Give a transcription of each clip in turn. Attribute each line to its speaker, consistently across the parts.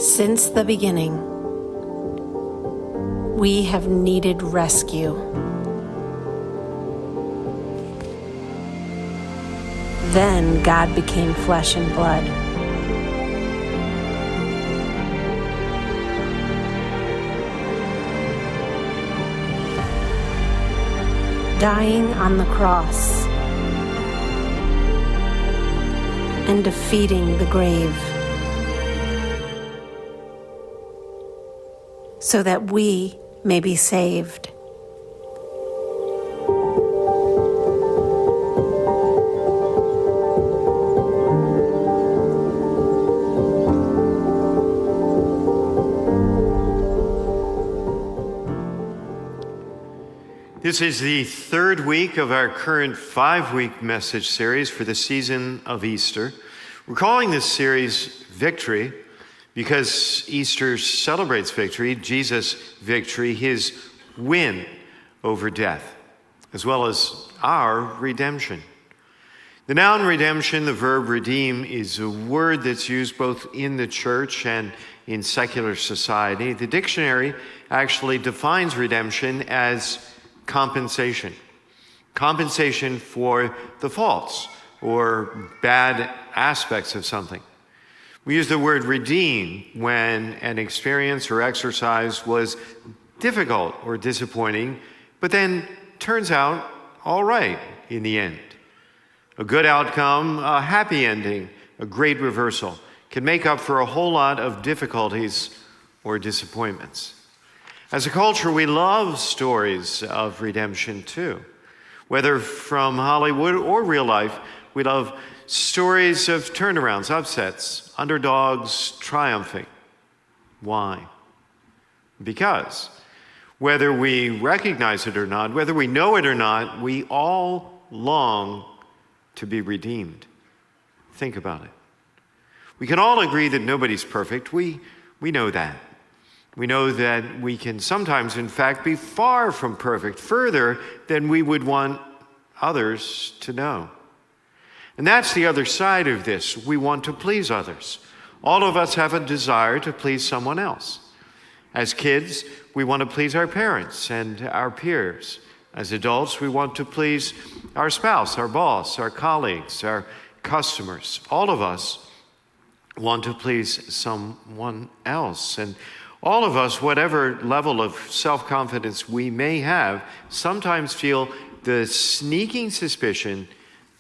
Speaker 1: Since the beginning, we have needed rescue. Then God became flesh and blood. Dying on the cross and defeating the grave, so that we may be saved.
Speaker 2: This is the third week of our current 5-week message series for the season of Easter. We're calling this series Victory because Easter celebrates victory, Jesus' victory, his win over death, as well as our redemption. The noun redemption, the verb redeem, is a word that's used both in the church and in secular society. The dictionary actually defines redemption as compensation. Compensation for the faults or bad aspects of something. We use the word redeem when an experience or exercise was difficult or disappointing, but then turns out all right in the end. A good outcome, a happy ending, a great reversal can make up for a whole lot of difficulties or disappointments. As a culture, we love stories of redemption too. Whether from Hollywood or real life, we love stories of turnarounds, upsets, underdogs triumphing. Why? Because whether we recognize it or not, whether we know it or not, we all long to be redeemed. Think about it. We can all agree that nobody's perfect. We know that. We know that we can sometimes, in fact, be far from perfect, further than we would want others to know. And that's the other side of this. We want to please others. All of us have a desire to please someone else. As kids, we want to please our parents and our peers. As adults, we want to please our spouse, our boss, our colleagues, our customers. All of us want to please someone else. And all of us, whatever level of self-confidence we may have, sometimes feel the sneaking suspicion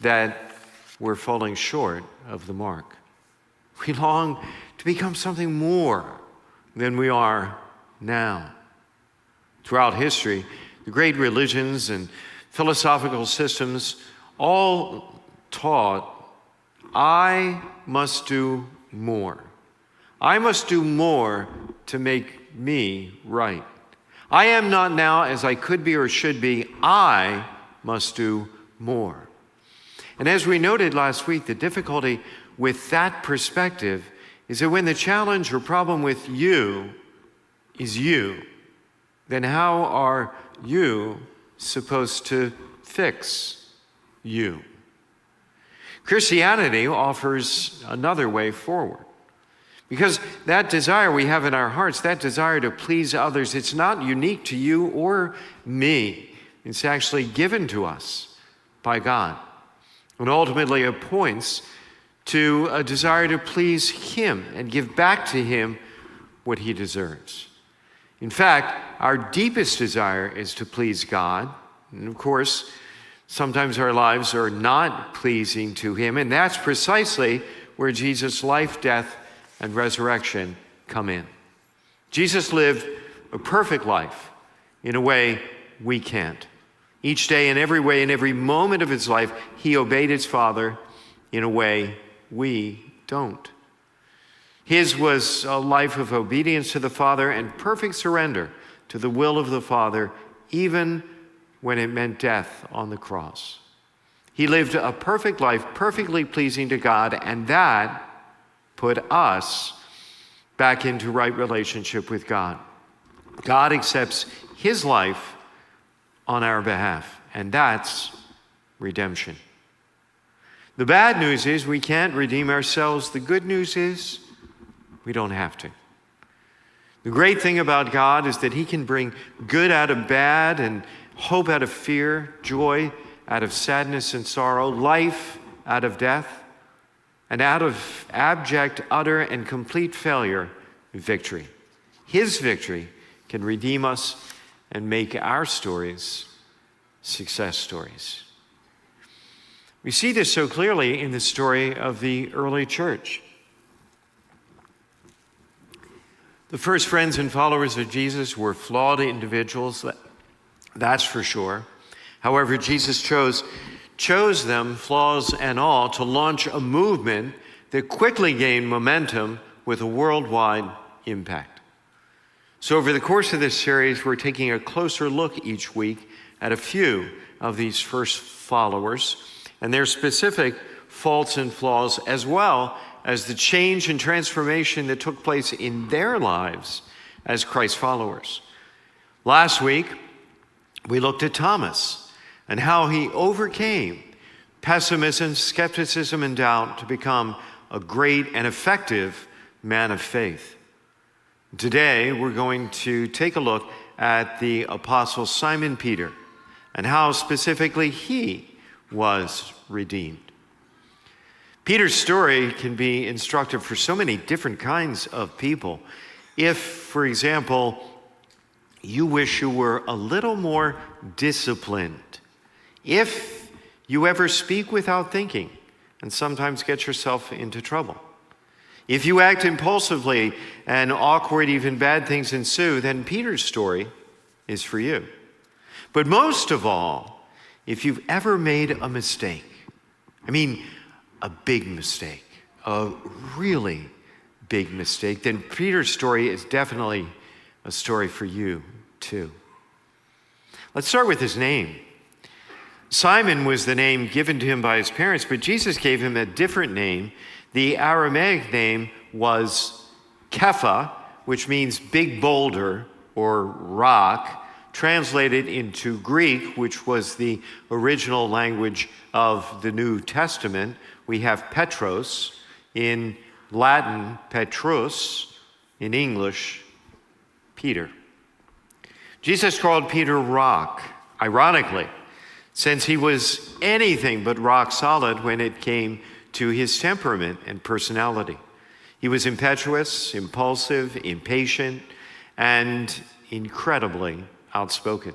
Speaker 2: that we're falling short of the mark. We long to become something more than we are now. Throughout history, the great religions and philosophical systems all taught, I must do more. I must do more to make me right. I am not now as I could be or should be. I must do more. And as we noted last week, the difficulty with that perspective is that when the challenge or problem with you is you, then how are you supposed to fix you? Christianity offers another way forward. Because that desire we have in our hearts, that desire to please others, it's not unique to you or me. It's actually given to us by God. And ultimately it points to a desire to please him and give back to him what he deserves. In fact, our deepest desire is to please God. And of course, sometimes our lives are not pleasing to him, and that's precisely where Jesus' life, death, and resurrection come in. Jesus lived a perfect life in a way we can't. Each day, in every way, in every moment of his life, he obeyed his Father in a way we don't. His was a life of obedience to the Father and perfect surrender to the will of the Father, even when it meant death on the cross. He lived a perfect life, perfectly pleasing to God, and that put us back into right relationship with God. God accepts his life on our behalf, and that's redemption. The bad news is we can't redeem ourselves. The good news is we don't have to. The great thing about God is that he can bring good out of bad and hope out of fear, joy out of sadness and sorrow, life out of death, and out of abject, utter, and complete failure, victory. His victory can redeem us and make our stories success stories. We see this so clearly in the story of the early church. The first friends and followers of Jesus were flawed individuals, that's for sure. However, Jesus chose them, flaws and all, to launch a movement that quickly gained momentum with a worldwide impact. So over the course of this series, we're taking a closer look each week at a few of these first followers and their specific faults and flaws, as well as the change and transformation that took place in their lives as Christ followers. Last week, we looked at Thomas and how he overcame pessimism, skepticism, and doubt to become a great and effective man of faith. Today, we're going to take a look at the Apostle Simon Peter and how specifically he was redeemed. Peter's story can be instructive for so many different kinds of people. If, for example, you wish you were a little more disciplined, if you ever speak without thinking and sometimes get yourself into trouble, if you act impulsively and awkward, even bad things ensue, then Peter's story is for you. But most of all, if you've ever made a mistake, a big mistake, a really big mistake, then Peter's story is definitely a story for you too. Let's start with his name. Simon was the name given to him by his parents, but Jesus gave him a different name. The Aramaic name was Kepha, which means big boulder or rock, translated into Greek, which was the original language of the New Testament. We have Petros, in Latin, Petrus, in English, Peter. Jesus called Peter rock, ironically, since he was anything but rock solid when it came to his temperament and personality. He was impetuous, impulsive, impatient, and incredibly outspoken.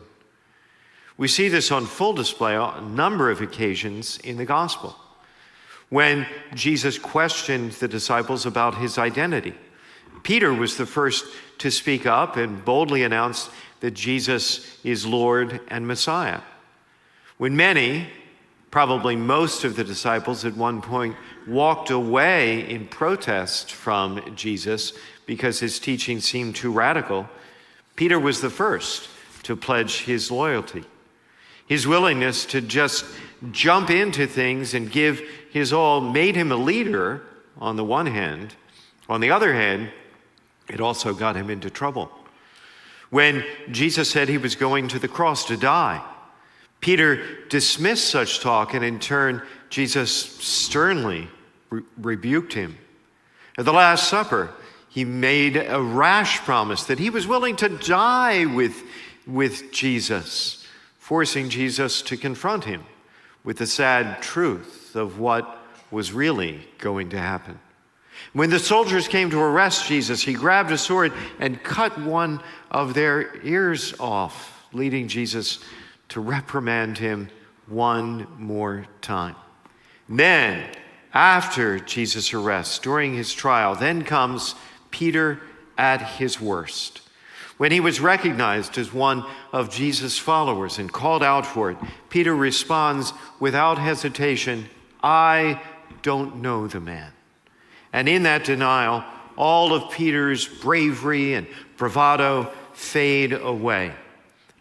Speaker 2: We see this on full display on a number of occasions in the gospel. When Jesus questioned the disciples about his identity, Peter was the first to speak up and boldly announce that Jesus is Lord and Messiah. When many, probably most of the disciples at one point, walked away in protest from Jesus because his teaching seemed too radical, Peter was the first to pledge his loyalty. His willingness to just jump into things and give his all made him a leader on the one hand. On the other hand, it also got him into trouble. When Jesus said he was going to the cross to die, Peter dismissed such talk, and in turn, Jesus sternly rebuked him. At the Last Supper, he made a rash promise that he was willing to die with Jesus, forcing Jesus to confront him with the sad truth of what was really going to happen. When the soldiers came to arrest Jesus, he grabbed a sword and cut one of their ears off, leading Jesus to reprimand him one more time. Then, after Jesus' arrest, during his trial, then comes Peter at his worst. When he was recognized as one of Jesus' followers and called out for it, Peter responds without hesitation, "I don't know the man." And in that denial, all of Peter's bravery and bravado fade away.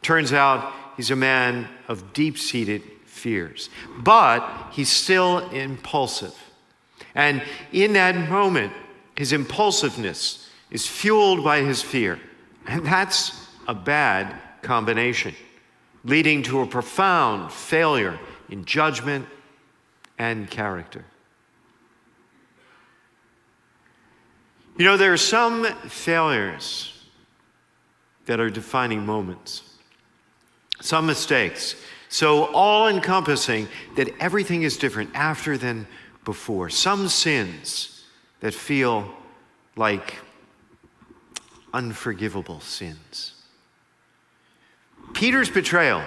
Speaker 2: Turns out he's a man of deep-seated fears, but he's still impulsive. And in that moment, his impulsiveness is fueled by his fear. And that's a bad combination, leading to a profound failure in judgment and character. There are some failures that are defining moments. Some mistakes, so all-encompassing that everything is different after than before. Some sins that feel like unforgivable sins. Peter's betrayal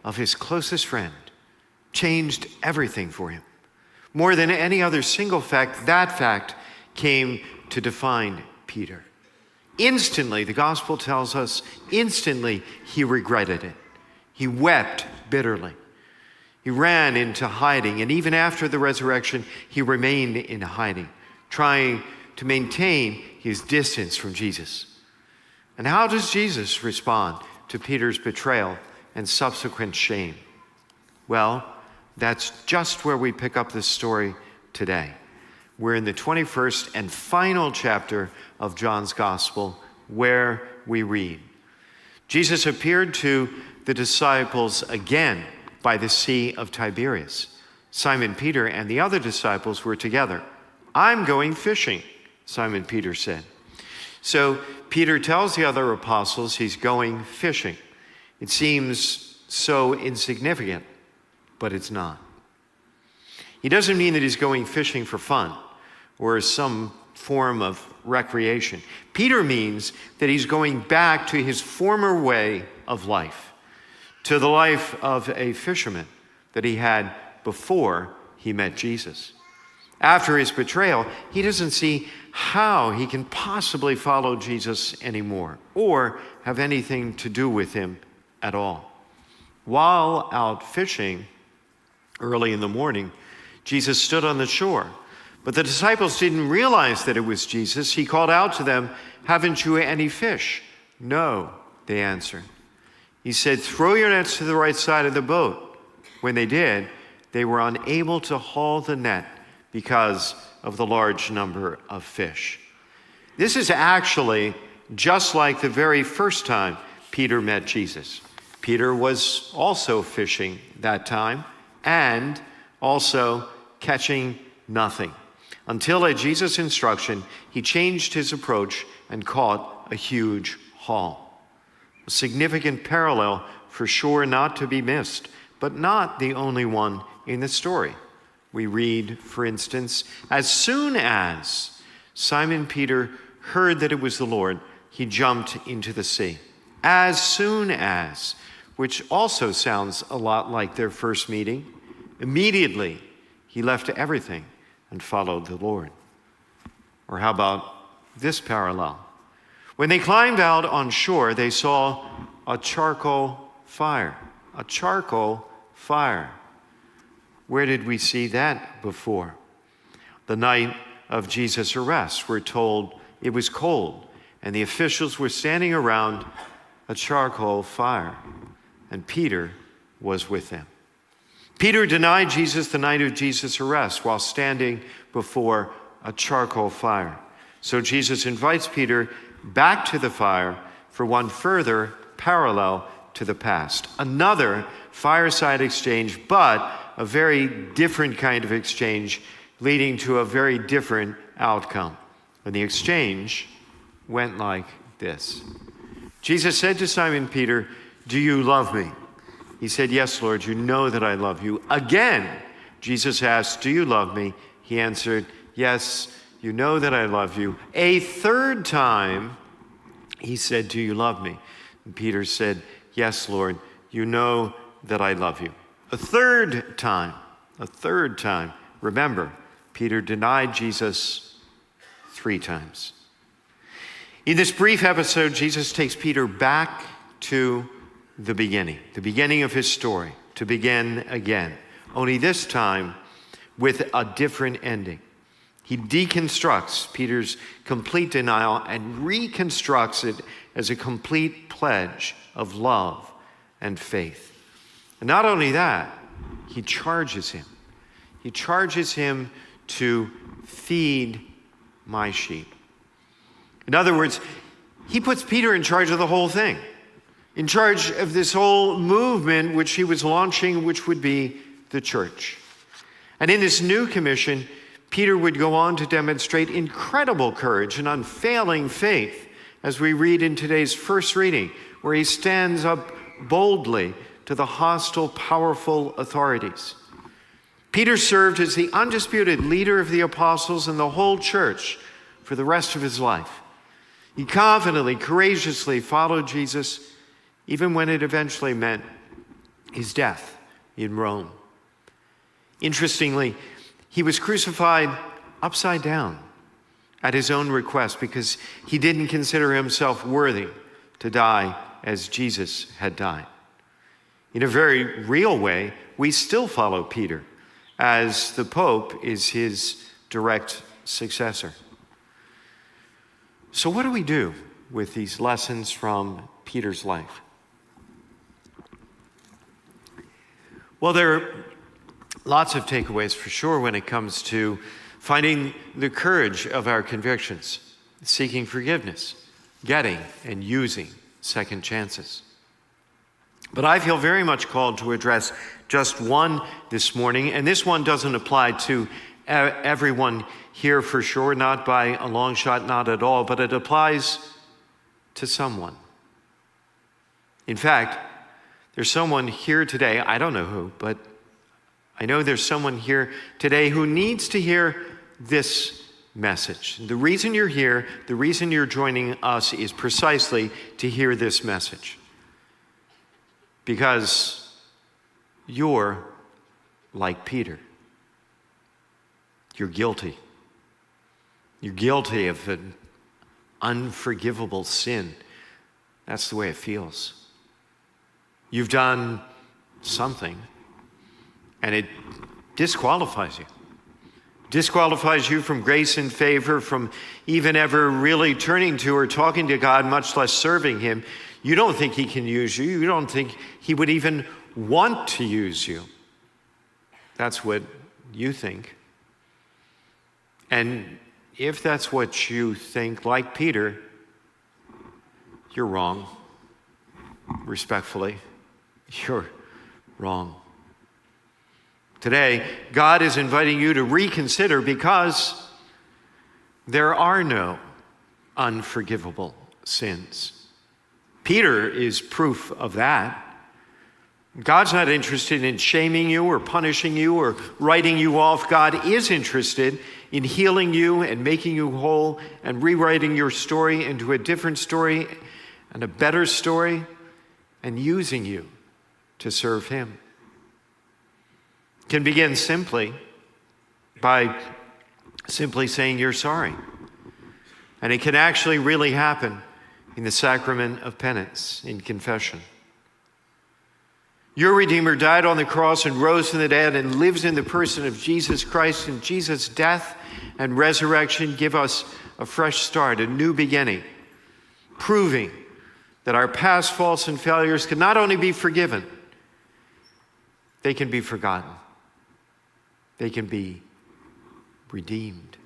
Speaker 2: of his closest friend changed everything for him. More than any other single fact, that fact came to define Peter. Instantly, the gospel tells us, instantly he regretted it. He wept bitterly. He ran into hiding, and even after the resurrection, he remained in hiding, trying to maintain his distance from Jesus. And how does Jesus respond to Peter's betrayal and subsequent shame? Well, that's just where we pick up this story today. We're in the 21st and final chapter of John's Gospel, where we read, Jesus appeared to the disciples again by the Sea of Tiberias. Simon Peter and the other disciples were together. I'm going fishing, Simon Peter said. So Peter tells the other apostles he's going fishing. It seems so insignificant, but it's not. He doesn't mean that he's going fishing for fun or as some form of recreation. Peter means that he's going back to his former way of life, to the life of a fisherman that he had before he met Jesus. After his betrayal, he doesn't see how he can possibly follow Jesus anymore or have anything to do with him at all. While out fishing early in the morning, Jesus stood on the shore, but the disciples didn't realize that it was Jesus. He called out to them, "Haven't you any fish?" "No," they answered. He said, "Throw your nets to the right side of the boat." When they did, they were unable to haul the net because of the large number of fish. This is actually just like the very first time Peter met Jesus. Peter was also fishing that time and also catching nothing, until at Jesus' instruction, he changed his approach and caught a huge haul. A significant parallel for sure not to be missed, but not the only one in the story. We read, for instance, as soon as Simon Peter heard that it was the Lord, he jumped into the sea. As soon as, which also sounds a lot like their first meeting. Immediately, he left everything and followed the Lord. Or how about this parallel? When they climbed out on shore, they saw a charcoal fire. A charcoal fire. Where did we see that before? The night of Jesus' arrest, we're told it was cold, and the officials were standing around a charcoal fire, and Peter was with them. Peter denied Jesus the night of Jesus' arrest while standing before a charcoal fire. So Jesus invites Peter back to the fire for one further parallel to the past. Another fireside exchange, but a very different kind of exchange leading to a very different outcome. And the exchange went like this. Jesus said to Simon Peter, "Do you love me?" He said, "Yes, Lord, you know that I love you." Again, Jesus asked, "Do you love me?" He answered, "Yes, you know that I love you." A third time, he said, "Do you love me?" And Peter said, "Yes, Lord, you know that I love you." A third time. Remember, Peter denied Jesus 3 times. In this brief episode, Jesus takes Peter back to the beginning of his story, to begin again, only this time with a different ending. He deconstructs Peter's complete denial and reconstructs it as a complete pledge of love and faith. And not only that, he charges him. He charges him to feed my sheep. In other words, he puts Peter in charge of the whole thing, in charge of this whole movement which he was launching, which would be the church. And in this new commission, Peter would go on to demonstrate incredible courage and unfailing faith, as we read in today's first reading, where he stands up boldly to the hostile, powerful authorities. Peter served as the undisputed leader of the apostles and the whole church for the rest of his life. He confidently, courageously followed Jesus, even when it eventually meant his death in Rome. Interestingly, he was crucified upside down at his own request because he didn't consider himself worthy to die as Jesus had died. In a very real way, we still follow Peter, as the Pope is his direct successor. So what do we do with these lessons from Peter's life? Well, there are lots of takeaways for sure when it comes to finding the courage of our convictions, seeking forgiveness, getting and using second chances. But I feel very much called to address just one this morning, and this one doesn't apply to everyone here for sure, not by a long shot, not at all, but it applies to someone. In fact, there's someone here today, I don't know who, but I know there's someone here today who needs to hear this message. The reason you're here, the reason you're joining us is precisely to hear this message. Because you're like Peter. You're guilty. You're guilty of an unforgivable sin. That's the way it feels. You've done something, and it disqualifies you. Disqualifies you from grace and favor, from even ever really turning to or talking to God, much less serving him. You don't think he can use you. You don't think he would even want to use you. That's what you think. And if that's what you think, like Peter, you're wrong. Respectfully, you're wrong. Today, God is inviting you to reconsider because there are no unforgivable sins. Peter is proof of that. God's not interested in shaming you or punishing you or writing you off. God is interested in healing you and making you whole and rewriting your story into a different story and a better story and using you to serve him. It can begin simply by simply saying you're sorry. And it can actually really happen in the sacrament of penance, in confession. Your Redeemer died on the cross and rose from the dead and lives in the person of Jesus Christ, and Jesus' death and resurrection give us a fresh start, a new beginning, proving that our past faults and failures can not only be forgiven, they can be forgotten. They can be redeemed.